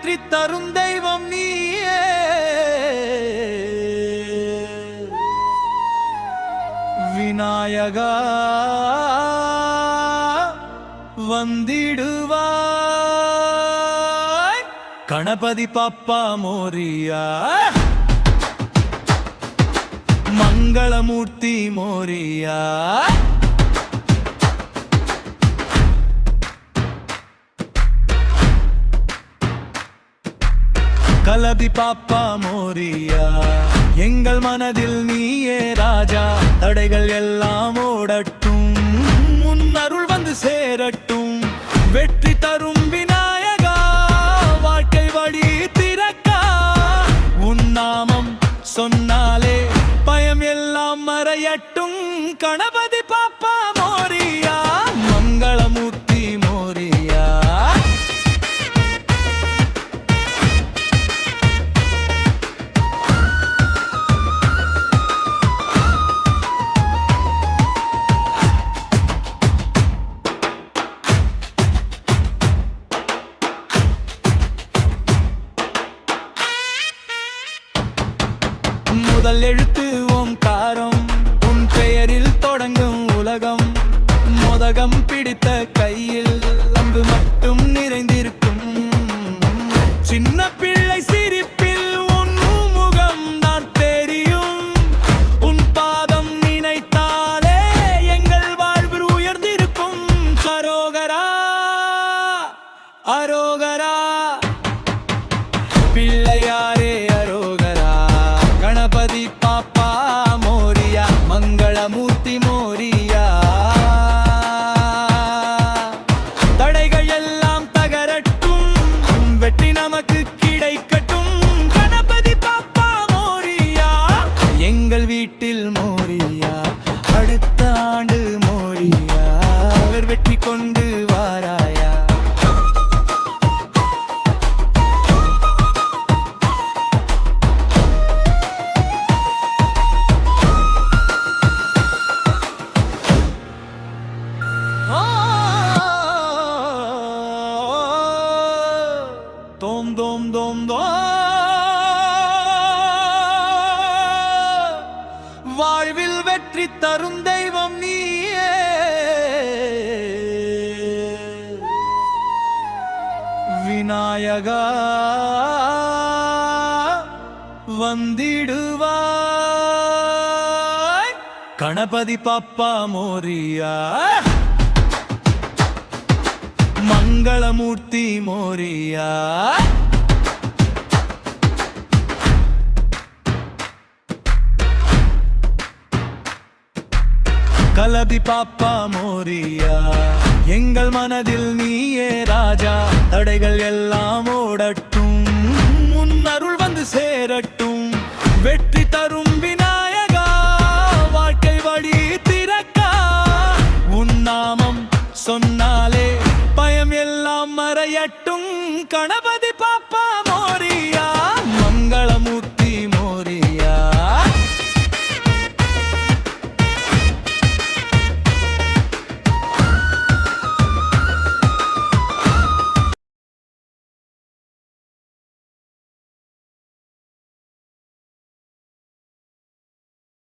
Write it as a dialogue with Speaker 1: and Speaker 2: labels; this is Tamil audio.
Speaker 1: வெற்றி தரும் தெய்வம் நீயே. விநாயகா வந்திடுவாய், கணபதி பாப்பா மோரியா, மங்களமூர்த்தி மோரியா. கலபி பாப்பா மோரியா, எங்கள் மனதில் நீயே ராஜா. தடைகள் எல்லாம் ஓடட்டும், உன் அருள் வந்து சேரட்டும். வெற்றி தரும் விநாயகா, வாழ்க்கை வழி திறக்கா. உன் நாமம் சொன்னாலே பயம் எல்லாம் மறையட்டும். கணபதி பாப்பா மோரியா, மங்களமூர்த்தி மோரியா. முதல் எழுத்து ஓம்காரம், உன் பெயரில் தொடங்கும் உலகம். மோதகம் பிடித்த கையில் அம்பு மட்டும் நிறைந்திருக்கும். சின்ன பிள்ளை சிரிப்பில் உன் முகம் நான் தெரியும். உன் பாதம் நினைத்தாலே எங்கள் வாழ்வு உயர்ந்திருக்கும். அரோகரா அரோகரா, பிள்ளையாரே அரோகரா. கணபதி பாப்பா மோரியா, மங்களமூர்த்தி மோரியா. தடைகள் எல்லாம் தகரட்டும், வெற்றி நமக்கு கிடைக்கட்டும். கணபதி பாப்பா மோரியா, எங்கள் வீட்டில் மோரியா. அடுத்த ஆண்டு மோரியா, அவர் வெற்றி கொண்டு வாராயா. தோம் தோம் தோம் தோ, வாழ்வில் வெற்றி தரும் தெய்வம் நீயே. விநாயகா வந்திடுவாய், கணபதி பாப்பா மோரியா, மங்களமூர்த்தி மோரியா. கலபி பாப்பா மோரியா, எங்கள் மனதில் நீயே ராஜா. தடைகள் எல்லாம் ஓடட்டும், உன் அருள் வந்து சேரட்டும். வெற்றி தரும் விநாயகா, வாழ்க்கை வழி திறக்கா. உன் நாமம் சொன்னாலே பயம் எல்லாம் மறையட்டும். கணபதி